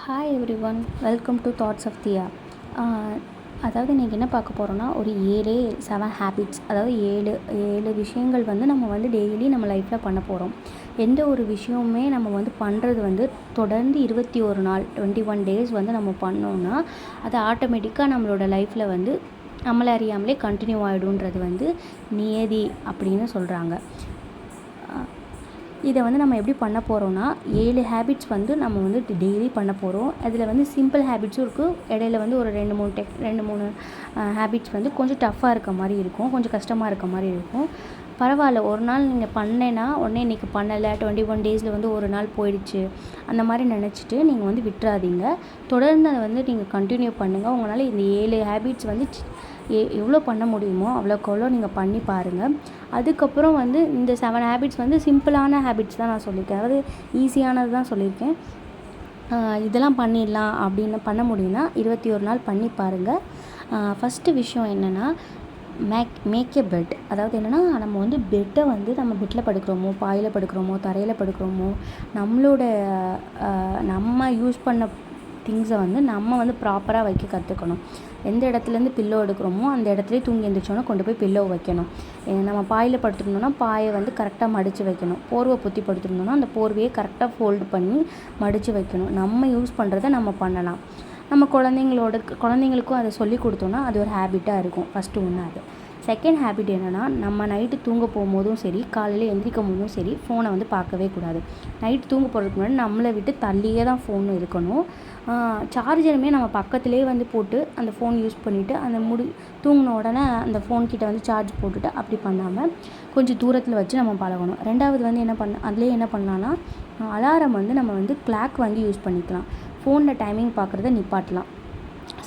Hi everyone, welcome to thoughts of Diya. அதாவது இன்றைக்கி என்ன பார்க்க போகிறோன்னா, ஒரு 7 ஹேபிட்ஸ், அதாவது ஏழு விஷயங்கள் வந்து நம்ம வந்து டெய்லி நம்ம லைஃப்பில் பண்ண போகிறோம். எந்த ஒரு விஷயமுமே நம்ம வந்து பண்ணுறது வந்து தொடர்ந்து 21 நாள் 21 டேஸ் வந்து நம்ம பண்ணோன்னா அது ஆட்டோமேட்டிக்காக நம்மளோட லைஃப்பில் வந்து நம்மளை அறியாமலே கண்டினியூ ஆகிடுன்றது வந்து நியதி அப்படின்னு சொல்கிறாங்க. இதை வந்து நம்ம எப்படி பண்ண போகிறோன்னா, 7 ஹேபிட்ஸ் வந்து நம்ம வந்து டெய்லி பண்ண போகிறோம். அதில் வந்து சிம்பிள் ஹேபிட்ஸும் இருக்குது. இடையில வந்து ஒரு 2-3 ஹேபிட்ஸ் வந்து கொஞ்சம் டஃப்பாக இருக்க மாதிரி இருக்கும், கொஞ்சம் கஷ்டமாக இருக்க மாதிரி இருக்கும். பரவாயில்ல, ஒரு நாள் நீங்கள் பண்ணேன்னா உடனே இன்றைக்கி பண்ணலை, 21 டேஸில் வந்து ஒரு நாள் போயிடுச்சு அந்த மாதிரி நினச்சிட்டு நீங்கள் வந்து விட்டுறாதீங்க. தொடர்ந்து அதை வந்து நீங்கள் கண்டினியூ பண்ணுங்கள். உங்களால் இந்த 7 ஹேபிட்ஸ் வந்து எவ்வளோ பண்ண முடியுமோ அவ்வளோக்கு அவ்வளோ நீங்கள் பண்ணி பாருங்கள். அதுக்கப்புறம் வந்து இந்த 7 ஹேபிட்ஸ் வந்து சிம்பிளான ஹேபிட்ஸ் தான் நான் சொல்லியிருக்கேன், அதாவது ஈஸியானது தான் சொல்லியிருக்கேன். இதெல்லாம் பண்ணிடலாம் அப்படின்னு பண்ண முடியும்னா 21 நாள் பண்ணி பாருங்கள். ஃபஸ்ட்டு விஷயம் என்னென்னா, மேக் எ பெட். அதாவது என்னென்னா, நம்ம வந்து பெட்டை வந்து நம்ம பெட்டில் படுக்கிறோமோ, பாயில் படுக்கிறோமோ, தரையில் படுக்கிறோமோ, நம்ம யூஸ் பண்ண திங்ஸை வந்து நம்ம வந்து ப்ராப்பராக வைக்க கற்றுக்கணும். எந்த இடத்துலேருந்து பில்லோ எடுக்கிறோமோ அந்த இடத்துலேயே தூங்கி எழுந்திரிச்சோன்னா கொண்டு போய் பில்லோ வைக்கணும். நம்ம பாயில் படுத்துருந்தோம்னா பாயை வந்து கரெக்டாக மடித்து வைக்கணும். போர்வை பொத்தி படுத்துருந்தோம்னா அந்த போர்வையை கரெக்டாக ஃபோல்டு பண்ணி மடித்து வைக்கணும். நம்ம யூஸ் பண்ணுறதை நம்ம பண்ணலாம். நம்ம குழந்தைங்களுக்கும் அதை சொல்லி கொடுத்தோன்னா அது ஒரு ஹேபிட்டாக இருக்கும். ஃபஸ்ட்டு ஒன்று அது. செகண்ட் ஹேபிட் என்னென்னா, நம்ம நைட்டு தூங்க போகும்போதும் சரி, காலையில் எந்திரிக்கும் போதும் சரி, ஃபோனை வந்து பார்க்கவே கூடாது. நைட்டு தூங்க போகிறதுக்கு முன்னாடி நம்மளை விட்டு தள்ளியே தான் ஃபோன் இருக்கணும். சார்ஜருமே நம்ம பக்கத்துலேயே வந்து போட்டு அந்த ஃபோன் யூஸ் பண்ணிவிட்டு தூங்கின உடனே அந்த ஃபோன்கிட்ட வந்து சார்ஜ் போட்டுட்டு அப்படி பண்ணாமல் கொஞ்சம் தூரத்தில் வச்சு நம்ம பழகணும். ரெண்டாவது வந்து அதுலேயே என்ன பண்ணலான்னா, அலாரம் வந்து நம்ம வந்து கிளாக் வாங்கி யூஸ் பண்ணிக்கலாம். ஃபோனில் டைமிங் பார்க்குறத நிப்பாட்டலாம்.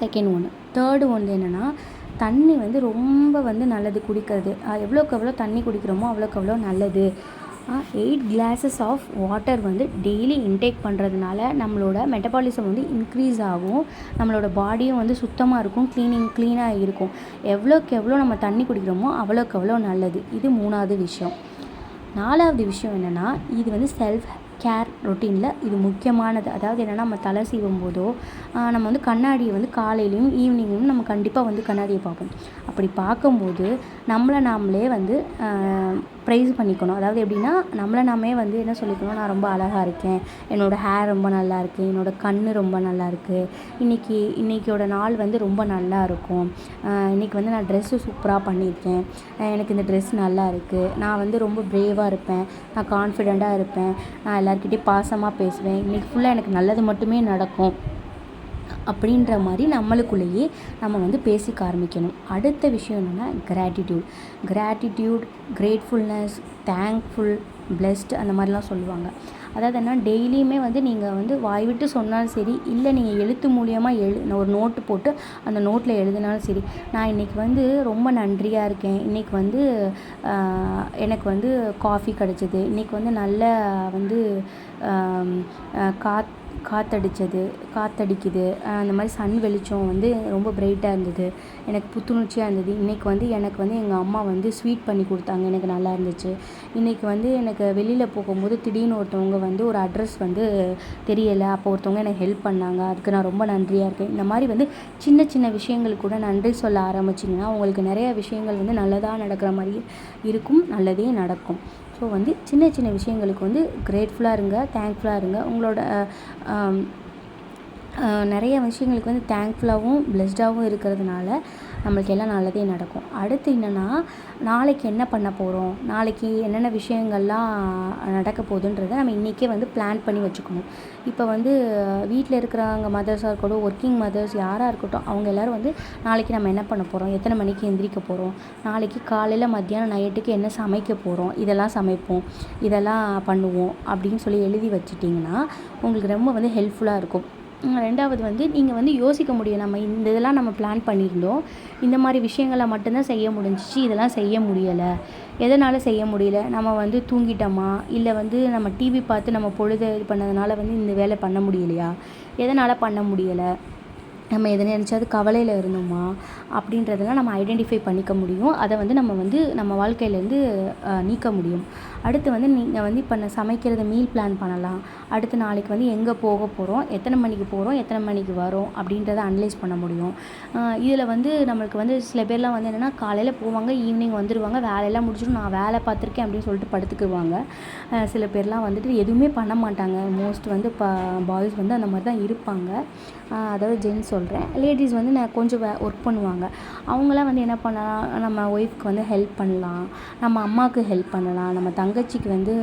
செகண்ட் ஒன்று. தேர்டு ஒன்று என்னென்னா, தண்ணி வந்து ரொம்ப வந்து நல்லது குடிக்கிறது. எவ்வளோக்கு எவ்வளோ தண்ணி குடிக்கிறோமோ அவ்வளோக்கு எவ்வளோ நல்லது. 8 கிளாஸஸ் ஆஃப் வாட்டர் வந்து டெய்லி இன்டேக் பண்ணுறதுனால நம்மளோட மெட்டபாலிசம் வந்து இன்க்ரீஸ் ஆகும். நம்மளோட பாடியும் வந்து சுத்தமாக இருக்கும், க்ளீனாக இருக்கும். எவ்வளோக்கு எவ்வளோ நம்ம தண்ணி குடிக்கிறோமோ அவ்வளோக்கு எவ்வளோ நல்லது. இது 3வது விஷயம். 4வது விஷயம் என்னென்னா, இது வந்து செல்ஃப் கேர் ரொட்டீனில் இது முக்கியமானது. அதாவது என்னென்னா, நம்ம தலை சீவும் போதோ நம்ம வந்து கண்ணாடியை வந்து காலையிலையும் ஈவினிங்கும் நம்ம கண்டிப்பாக வந்து கண்ணாடியை பார்ப்போம். அப்படி பார்க்கும்போது நம்மளை நாமளே வந்து ப்ரைஸ் பண்ணிக்கணும். அதாவது எப்படின்னா, நம்மளை நாமே வந்து என்ன சொல்லிக்கணும், நான் ரொம்ப அழகாக இருக்கேன், என்னோடய ஹேர் ரொம்ப நல்லா இருக்குது, என்னோடய கண் ரொம்ப நல்லா இருக்குது, இன்றைக்கியோட நாள் வந்து ரொம்ப நல்லா இருக்கும், இன்றைக்கி வந்து நான் ட்ரெஸ்ஸு சூப்பராக பண்ணியிருக்கேன், எனக்கு இந்த ட்ரெஸ் நல்லா இருக்குது, நான் வந்து ரொம்ப ப்ரேவாக இருப்பேன், நான் கான்ஃபிடெண்ட்டாக இருப்பேன், நான் எல்லாருக்கிட்டையும் பாசமாக பேசுவேன், இன்றைக்கி ஃபுல்லாக எனக்கு நல்லது மட்டுமே நடக்கும் அப்படின்ற மாதிரி நம்மளுக்குள்ளேயே நம்ம வந்து பேசிக்க ஆரம்பிக்கணும். அடுத்த விஷயம் என்னென்னா, கிராட்டிடியூட், கிரேட்ஃபுல்னஸ், தேங்க்ஃபுல், பிளெஸ்ட் அந்த மாதிரிலாம் சொல்லுவாங்க. அதாவது என்ன, டெய்லியுமே வந்து நீங்கள் வந்து வாய் விட்டு சொன்னாலும் சரி, இல்லை நீங்கள் எழுத்து மூலியமாக ஒரு நோட்டு போட்டு அந்த நோட்டில் எழுதினாலும் சரி, நான் இன்றைக்கி வந்து ரொம்ப நன்றியாக இருக்கேன், இன்றைக்கி வந்து எனக்கு வந்து காஃபி கிடச்சிது, இன்றைக்கி வந்து நல்ல வந்து காற்றடிக்குது, அந்த மாதிரி சன் வெளிச்சம் வந்து ரொம்ப பிரைட்டாக இருந்தது, எனக்கு புத்துணர்ச்சியாக இருந்தது, இன்றைக்கி வந்து எனக்கு வந்து எங்கள் அம்மா வந்து ஸ்வீட் பண்ணி கொடுத்தாங்க, எனக்கு நல்லா இருந்துச்சு, இன்றைக்கி வந்து எனக்கு வெளியில் போகும்போது திடீர்னு ஒருத்தவங்க வந்து ஒரு அட்ரஸ் வந்து தெரியலை, அப்போ ஒருத்தவங்க எனக்கு ஹெல்ப் பண்ணாங்க, அதுக்கு நான் ரொம்ப நன்றியாக இருக்கேன். இந்த மாதிரி வந்து சின்ன சின்ன விஷயங்களுக்கு கூட நன்றி சொல்ல ஆரம்பிச்சிங்கன்னா உங்களுக்கு நிறைய விஷயங்கள் வந்து நல்லதாக நடக்கிற மாதிரி இருக்கும், நல்லதே நடக்கும். ஸோ வந்து சின்ன சின்ன விஷயங்களுக்கு வந்து கிரேட்ஃபுல்லாக இருங்க, தேங்க்ஃபுல்லாக இருங்க. உங்களோட நிறைய விஷயங்களுக்கு வந்து தேங்க்ஃபுல்லாகவும் பிளெஸ்டாகவும் இருக்கிறதுனால நம்மளுக்கு எல்லாம் நல்லதே நடக்கும். அடுத்து என்னென்னா, நாளைக்கு என்ன பண்ண போகிறோம், நாளைக்கு என்னென்ன விஷயங்கள்லாம் நடக்க போகுதுன்றதை நம்ம இன்றைக்கே வந்து பிளான் பண்ணி வச்சுக்கணும். இப்போ வந்து வீட்டில் இருக்கிறவங்க மதர்ஸாக இருக்கட்டும், ஒர்க்கிங் மதர்ஸ் யாராக இருக்கட்டும், அவங்க எல்லோரும் வந்து நாளைக்கு நம்ம என்ன பண்ண போகிறோம், எத்தனை மணிக்கு எந்திரிக்க போகிறோம், நாளைக்கு காலையில் மத்தியானம் நைட்டுக்கு என்ன சமைக்க போகிறோம், இதெல்லாம் சமைப்போம், இதெல்லாம் பண்ணுவோம் அப்படின்னு சொல்லி எழுதி வச்சிட்டிங்கன்னா உங்களுக்கு ரொம்ப வந்து ஹெல்ப்ஃபுல்லாக இருக்கும். ரெண்டாவது வந்து நீங்கள் வந்து யோசிக்க முடியும், நம்ம இந்த இதெல்லாம் நம்ம பிளான் பண்ணியிருந்தோம், இந்த மாதிரி விஷயங்களை மட்டும்தான் செய்ய முடிஞ்சிச்சு, இதெல்லாம் செய்ய முடியலை, எதனால் செய்ய முடியல, நம்ம வந்து தூங்கிட்டோமா, இல்லை வந்து நம்ம டிவி பார்த்து நம்ம பொழுது இது பண்ணதுனால வந்து இந்த வேலை பண்ண முடியலையா, எதனால் பண்ண முடியலை, நம்ம எதை நினச்சாவது கவலையில் இருந்தோமா அப்படின்றதெல்லாம் நம்ம ஐடென்டிஃபை பண்ணிக்க முடியும். அதை வந்து நம்ம வாழ்க்கையிலேருந்து நீக்க முடியும். அடுத்து வந்து நீங்கள் வந்து இப்போ சமைக்கிறத மீல் பிளான் பண்ணலாம். அடுத்து நாளைக்கு வந்து எங்கே போக போகிறோம், எத்தனை மணிக்கு போகிறோம், எத்தனை மணிக்கு வரோம் அப்படின்றத அனலைஸ் பண்ண முடியும். இதில் வந்து நம்மளுக்கு வந்து சில பேர்லாம் வந்து என்னென்னா காலையில் போவாங்க, ஈவினிங் வந்துடுவாங்க, வேலையெல்லாம் முடிச்சிடும், நான் வேலை பார்த்துருக்கேன் அப்படின்னு சொல்லிட்டு படுத்துக்குவாங்க. சில பேர்லாம் வந்துட்டு எதுவுமே பண்ண மாட்டாங்க. மோஸ்ட் வந்து பாய்ஸ் வந்து அந்த மாதிரி தான் இருப்பாங்க. அதாவது ஜென்ஸ் சொல்கிறேன். லேடிஸ் வந்து கொஞ்சம் ஒர்க் பண்ணுவாங்க. அவங்களாம் வந்து என்ன பண்ணலாம், நம்ம ஒய்ஃப்க்கு வந்து ஹெல்ப் பண்ணலாம், நம்ம அம்மாவுக்கு ஹெல்ப் பண்ணலாம், நம்ம தங்கச்சிக்கு வந்து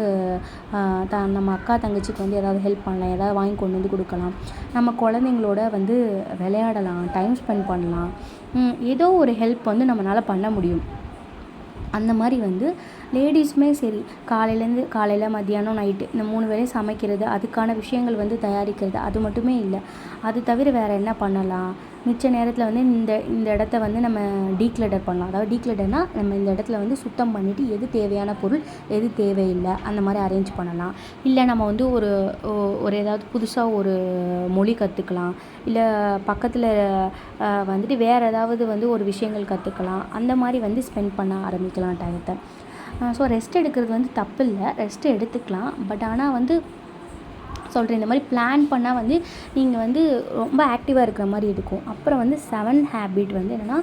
நம்ம அக்கா தங்கச்சிக்கு வந்து ஏதாவது ஹெல்ப் பண்ணலாம், ஏதாவது வாங்கி கொண்டு வந்து கொடுக்கலாம், நம்ம குழந்தைங்களோட வந்து விளையாடலாம், டைம் ஸ்பெண்ட் பண்ணலாம். ஏதோ ஒரு ஹெல்ப் வந்து நம்மளால் பண்ண முடியும். அந்த மாதிரி வந்து லேடிஸுமே சரி, காலையில் மத்தியானம் நைட்டு இந்த 3 வேளையும் சமைக்கிறது, அதுக்கான விஷயங்கள் வந்து தயாரிக்கிறது, அது மட்டுமே இல்லை. அது தவிர வேறு என்ன பண்ணலாம், மிச்ச நேரத்தில் வந்து இந்த இடத்த வந்து நம்ம டீக்ளட்டர் பண்ணலாம். அதாவது டீக்ளட்டர்னால் நம்ம இந்த இடத்துல வந்து சுத்தம் பண்ணிவிட்டு எது தேவையான பொருள் எது தேவையில்லை அந்த மாதிரி அரேஞ்ச் பண்ணலாம். இல்லை நம்ம வந்து ஒரு ஏதாவது புதுசாக ஒரு மொழி கற்றுக்கலாம், இல்லை பக்கத்தில் வந்துட்டு வேறு ஏதாவது வந்து ஒரு விஷயங்கள் கற்றுக்கலாம். அந்த மாதிரி வந்து ஸ்பெண்ட் பண்ண ஆரம்பிக்கலாம் டயத்தை. ஸோ ரெஸ்ட் எடுக்கிறது வந்து தப்பு இல்லை, ரெஸ்ட் எடுத்துக்கலாம். பட் ஆனால் வந்து சொல்கிறேன், இந்த மாதிரி பிளான் பண்ணால் வந்து நீங்கள் வந்து ரொம்ப ஆக்டிவாக இருக்கிற மாதிரி இருக்கும். அப்புறம் வந்து 7 ஹேபிட் வந்து என்னென்னா,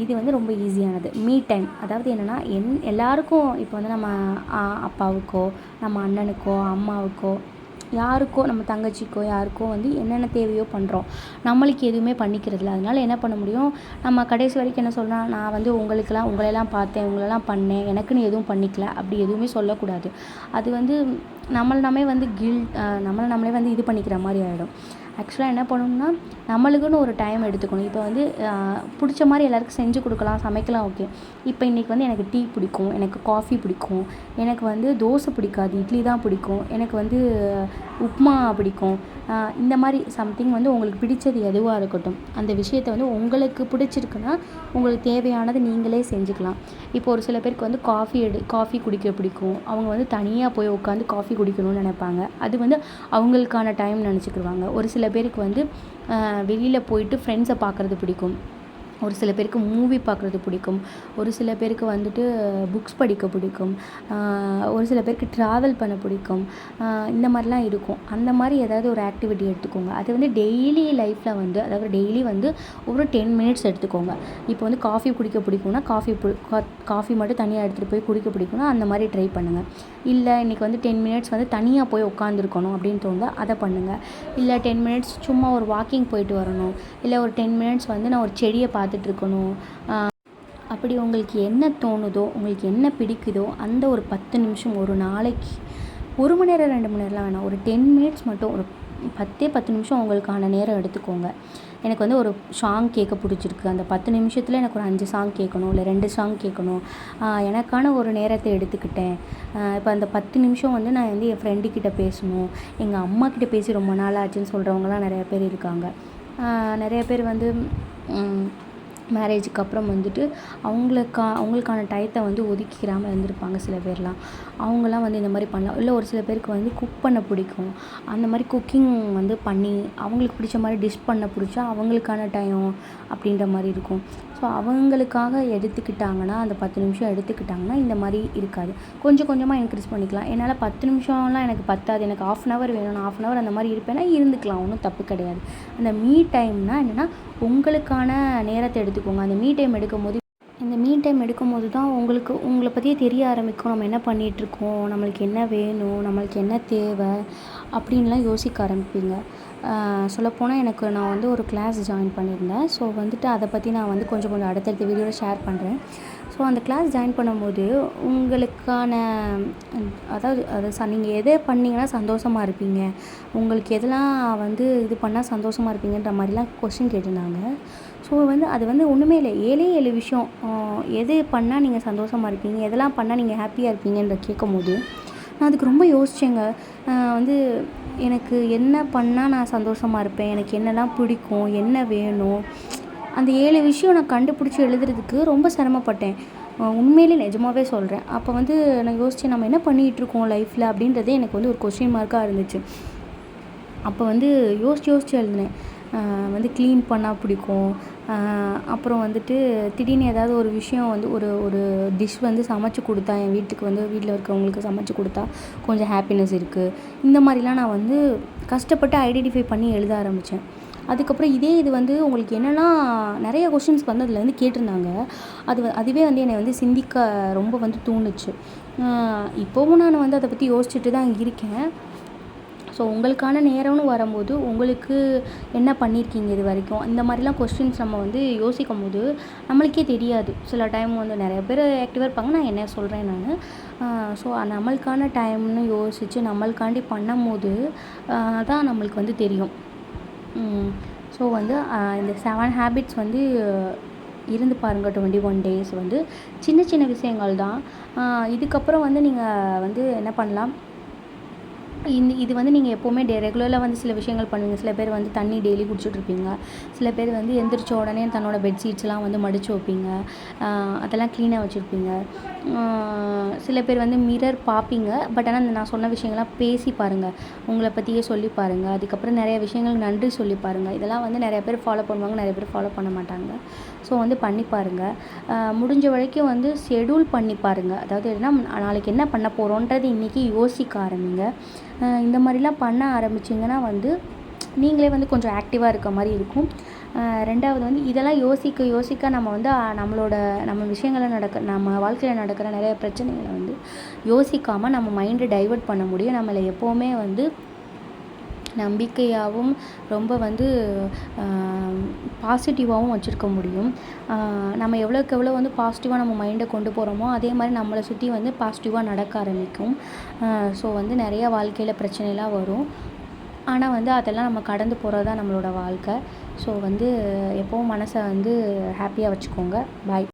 இது வந்து ரொம்ப ஈஸியானது. Me time. அதாவது என்னென்னா எல்லாருக்கும் இப்போ வந்து நம்ம அப்பாவுக்கோ, நம்ம அண்ணனுக்கோ, அம்மாவுக்கோ, யாருக்கோ, நம்ம தங்கச்சிக்கோ யாருக்கோ வந்து என்னென்ன தேவையோ பண்ணுறோம். நம்மளுக்கு எதுவுமே பண்ணிக்கிறதில்ல. அதனால் என்ன பண்ண முடியும், நம்ம கடைசி வரைக்கும் என்ன சொல்லலாம், நான் வந்து உங்களெல்லாம் பார்த்தேன், உங்களெல்லாம் பண்ணேன், எனக்குன்னு எதுவும் பண்ணிக்கல அப்படி எதுவுமே சொல்லக்கூடாது. அது வந்து நம்மளே வந்து நம்மளே வந்து இது பண்ணிக்கிற மாதிரி ஆகிடும். ஆக்சுவலாக என்ன பண்ணணும்னா, நம்மளுக்குன்னு ஒரு டைம் எடுத்துக்கணும். இப்போ வந்து பிடிச்ச மாதிரி எல்லாருக்கும் செஞ்சு கொடுக்கலாம், சமைக்கலாம், ஓகே. இப்போ இன்றைக்கி வந்து எனக்கு டீ பிடிக்கும், எனக்கு காஃபி பிடிக்கும், எனக்கு வந்து தோசை பிடிக்காது, இட்லி தான் பிடிக்கும், எனக்கு வந்து உப்புமா பிடிக்கும். இந்த மாதிரி சம்திங் வந்து உங்களுக்கு பிடிச்சது எதுவாக இருக்கட்டும், அந்த விஷயத்தை வந்து உங்களுக்கு பிடிச்சிருக்குன்னா உங்களுக்கு தேவையானது நீங்களே செஞ்சுக்கலாம். இப்போ ஒரு சில பேருக்கு வந்து காஃபி குடிக்க பிடிக்கும். அவங்க வந்து தனியாக போய் உட்காந்து காஃபி குடிக்கணும்னு நினைப்பாங்க. அது வந்து அவங்களுக்கான டைம் நினச்சிக்கிடுவாங்க. ஒரு சில பேருக்கு வந்து வெளியில் போயிட்டு ஃப்ரெண்ட்ஸை பார்க்குறது பிடிக்கும். ஒரு சில பேருக்கு மூவி பார்க்குறது பிடிக்கும். ஒரு சில பேருக்கு வந்துட்டு புக்ஸ் படிக்க பிடிக்கும். ஒரு சில பேருக்கு ட்ராவல் பண்ண பிடிக்கும். இந்த மாதிரிலாம் இருக்கும். அந்த மாதிரி ஏதாவது ஒரு ஆக்டிவிட்டி எடுத்துக்கோங்க. அது வந்து டெய்லி லைஃப்பில் வந்து, அதாவது டெய்லி வந்து ஒரு 10 மினிட்ஸ் எடுத்துக்கோங்க. இப்போ வந்து காஃபி குடிக்க பிடிக்கும்னா காஃபி மட்டும் தனியாக எடுத்துகிட்டு போய் குடிக்க பிடிக்கும்னா அந்த மாதிரி ட்ரை பண்ணுங்கள். இல்லை இன்றைக்கி வந்து 10 மினிட்ஸ் வந்து தனியாக போய் உட்காந்துருக்கணும் அப்படின்னு தோணுதா அதை பண்ணுங்கள். இல்லை 10 மினிட்ஸ் சும்மா ஒரு வாக்கிங் போயிட்டு வரணும், இல்லை ஒரு 10 மினிட்ஸ் வந்து நான் ஒரு செடியை பார்த்துட்ருக்கணும். அப்படி உங்களுக்கு என்ன தோணுதோ, உங்களுக்கு என்ன பிடிக்குதோ அந்த ஒரு 10 நிமிஷம் ஒரு நாளைக்கு 1 மணி நேரம் 2 மணி நேரம்லாம் வேணாம், ஒரு 10 மினிட்ஸ் மட்டும், ஒரு 10 நிமிஷம் உங்களுக்கான நேரம் எடுத்துக்கோங்க. எனக்கு வந்து ஒரு சாங் கேட்க பிடிச்சிருக்கு, அந்த 10 நிமிஷத்தில் எனக்கு ஒரு 5 சாங் கேட்கணும், இல்லை 2 சாங் கேட்கணும், எனக்கான ஒரு நேரத்தை எடுத்துக்கிட்டேன். இப்போ அந்த 10 நிமிஷம் வந்து நான் வந்து என் ஃப்ரெண்டுக்கிட்ட பேசணும், எங்கள் அம்மாக்கிட்ட பேசி ரொம்ப நாள் ஆச்சுன்னு சொல்கிறவங்களாம் நிறைய பேர் இருக்காங்க. நிறைய பேர் வந்து மேரேஜுக்கு அப்புறம் வந்துட்டு அவங்களுக்கான டயத்தை வந்து ஒதுக்கிக்கிறாமல் இருந்திருப்பாங்க சில பேர்லாம். அவங்களாம் வந்து இந்த மாதிரி பண்ணலாம். இல்லை ஒரு சில பேருக்கு வந்து குக் பண்ண பிடிக்கும். அந்த மாதிரி குக்கிங் வந்து பண்ணி அவங்களுக்கு பிடிச்ச மாதிரி டிஷ் பண்ண பிடிச்சா அவங்களுக்கான டைம் அப்படின்ற மாதிரி இருக்கும். ஸோ அவங்களுக்காக எடுத்துக்கிட்டாங்கன்னா, அந்த 10 நிமிஷம் எடுத்துக்கிட்டாங்கன்னா இந்த மாதிரி இருக்காது. கொஞ்சம் கொஞ்சமாக இன்க்ரீஸ் பண்ணிக்கலாம். என்னால் 10 நிமிஷம்லாம் எனக்கு பத்தாது, எனக்கு 1/2 hour வேணும், நான் 1/2 hour அந்த மாதிரி இருப்பேன்னா இருந்துக்கலாம், ஒன்றும் தப்பு கிடையாது. அந்த மீ டைம்னா என்னென்னா, உங்களுக்கான நேரத்தை எடுத்துக்கோங்க. அந்த மீ டைம் எடுக்கும்போது தான் உங்களை பற்றியே தெரிய ஆரம்பிக்கும். நம்ம என்ன பண்ணிகிட்ருக்கோம், நம்மளுக்கு என்ன வேணும், நம்மளுக்கு என்ன தேவை அப்படின்லாம் யோசிக்க ஆரம்பிப்பீங்க. சொல்லப்போனால் நான் வந்து ஒரு கிளாஸ் ஜாயின் பண்ணியிருந்தேன். ஸோ வந்துட்டு அதை பற்றி நான் வந்து கொஞ்சம் அடுத்தடுத்த வீடியோவில் ஷேர் பண்ணுறேன். ஸோ அந்த கிளாஸ் ஜாயின் பண்ணும்போது உங்களுக்கான நீங்கள் எதை பண்ணிங்கன்னா சந்தோஷமாக இருப்பீங்க, உங்களுக்கு எதெல்லாம் வந்து இது பண்ணால் சந்தோஷமாக இருப்பீங்கன்ற மாதிரிலாம் கொஸ்டின் கேட்டிருந்தாங்க. ஸோ வந்து அது வந்து ஒன்றுமே இல்லை, 7 விஷயம் எது பண்ணால் நீங்கள் சந்தோஷமாக இருப்பீங்க, எதெல்லாம் பண்ணால் நீங்கள் ஹாப்பியாக இருப்பீங்கன்ற கேட்கும்போது நான் அதுக்கு ரொம்ப யோசித்தேங்க. வந்து எனக்கு என்ன பண்ணால் நான் சந்தோஷமாக இருப்பேன், எனக்கு என்னெல்லாம் பிடிக்கும், என்ன வேணும், அந்த 7 விஷயம் நான் கண்டுபிடிச்சி எழுதுறதுக்கு ரொம்ப சிரமப்பட்டேன். உண்மையிலே நிஜமாகவே சொல்கிறேன். அப்போ வந்து நான் யோசித்தேன், நம்ம என்ன பண்ணிகிட்ருக்கோம் லைஃப்பில் அப்படின்றதே எனக்கு வந்து ஒரு கொஸ்டின் மார்க்காக இருந்துச்சு. அப்போ வந்து யோசித்து எழுதினேன். வந்து க்ளீன் பண்ணால் பிடிக்கும். அப்புறம் வந்துட்டு திடீர்னு ஏதாவது ஒரு விஷயம் வந்து ஒரு ஒரு டிஷ் வந்து சமைச்சு கொடுத்தா என் வீட்டுக்கு வந்து வீட்டில் இருக்கிறவங்களுக்கு சமைச்சு கொடுத்தா கொஞ்சம் ஹாப்பினஸ் இருக்குது. இந்த மாதிரிலாம் நான் வந்து கஷ்டப்பட்டு ஐடென்டிஃபை பண்ணி எழுத ஆரம்பித்தேன். அதுக்கப்புறம் இது வந்து உங்களுக்கு என்னென்னா நிறைய கொஷின்ஸ் வந்து அதில் வந்து கேட்டிருந்தாங்க. அதுவே வந்து என்னை வந்து சிந்திக்க ரொம்ப வந்து தூண்டுச்சு. இப்போவும் நான் வந்து அதை பற்றி யோசிச்சுட்டு தான் இருக்கேன். ஸோ உங்களுக்கான நேரம்னு வரும்போது உங்களுக்கு என்ன பண்ணியிருக்கீங்க இது வரைக்கும், இந்த மாதிரிலாம் கொஸ்டின்ஸ் நம்ம வந்து யோசிக்கும் போது நம்மளுக்கே தெரியாது. சில டைம் வந்து நிறைய பேர் ஆக்டிவாக இருப்பாங்க, நான் என்ன சொல்கிறேன் நான். ஸோ நம்மளுக்கான டைம்னு யோசித்து நம்மளுக்காண்டி பண்ணும்போது தான் நம்மளுக்கு வந்து தெரியும். ஸோ வந்து இந்த 7 ஹேபிட்ஸ் வந்து இருந்து பாருங்கள். 21 டேஸ் வந்து சின்ன சின்ன விஷயங்கள் தான். இதுக்கப்புறம் வந்து நீங்கள் வந்து என்ன பண்ணலாம், இது வந்து நீங்கள் எப்போவுமே ரெகுலராக வந்து சில விஷயங்கள் பண்ணுவீங்க. சில பேர் வந்து தண்ணி டெய்லி குடிச்சிட்ருப்பீங்க. சில பேர் வந்து எந்திரிச்ச உடனே தன்னோட பெட்ஷீட்ஸ்லாம் வந்து மடித்து வைப்பீங்க. அதெல்லாம் க்ளீனாக வச்சுருப்பீங்க. சில பேர் வந்து மிரர் பார்ப்பீங்க. பட் ஆனால் நான் சொன்ன விஷயங்கள்லாம் பேசி பாருங்கள், உங்களை பற்றியே சொல்லி பாருங்கள். அதுக்கப்புறம் நிறைய விஷயங்களுக்கு நன்றி சொல்லி பாருங்கள். இதெல்லாம் வந்து நிறைய பேர் ஃபாலோ பண்ணுவாங்க, நிறைய பேர் ஃபாலோ பண்ண மாட்டாங்க. ஸோ வந்து பண்ணி பாருங்கள். முடிஞ்ச வரைக்கும் வந்து ஷெடியூல் பண்ணி பாருங்கள். அதாவது என்ன, நாளைக்கு என்ன பண்ண போகிறோன்றது இன்றைக்கி யோசிக்க ஆரம்பிங்க. இந்த மாதிரிலாம் பண்ண ஆரம்பிச்சிங்கன்னா வந்து நீங்களே வந்து கொஞ்சம் ஆக்டிவாக இருக்க மாதிரி இருக்கும். 2வது வந்து இதெல்லாம் யோசிக்க நம்ம வந்து நம்ம விஷயங்களில் நம்ம வாழ்க்கையில் நடக்கிற நிறைய பிரச்சனைகளை வந்து யோசிக்காமல் நம்ம மைண்டை டைவர்ட் பண்ண முடியும். நம்மளை எப்போவுமே வந்து நம்பிக்கையாகவும் ரொம்ப வந்து பாசிட்டிவாகவும் வச்சுருக்க முடியும். நம்ம எவ்வளோக்கு எவ்வளோ வந்து பாசிட்டிவாக நம்ம மைண்டை கொண்டு போகிறோமோ அதே மாதிரி நம்மளை சுற்றி வந்து பாசிட்டிவாக நடக்க ஆரம்பிக்கும். ஸோ வந்து நிறையா வாழ்க்கையில் பிரச்சனைலாம் வரும். ஆனால் வந்து அதெல்லாம் நம்ம கடந்து போகிறது தான் நம்மளோட வாழ்க்கை. ஸோ வந்து எப்போவும் மனசை வந்து ஹாப்பியாக வச்சுக்கோங்க. பாய்.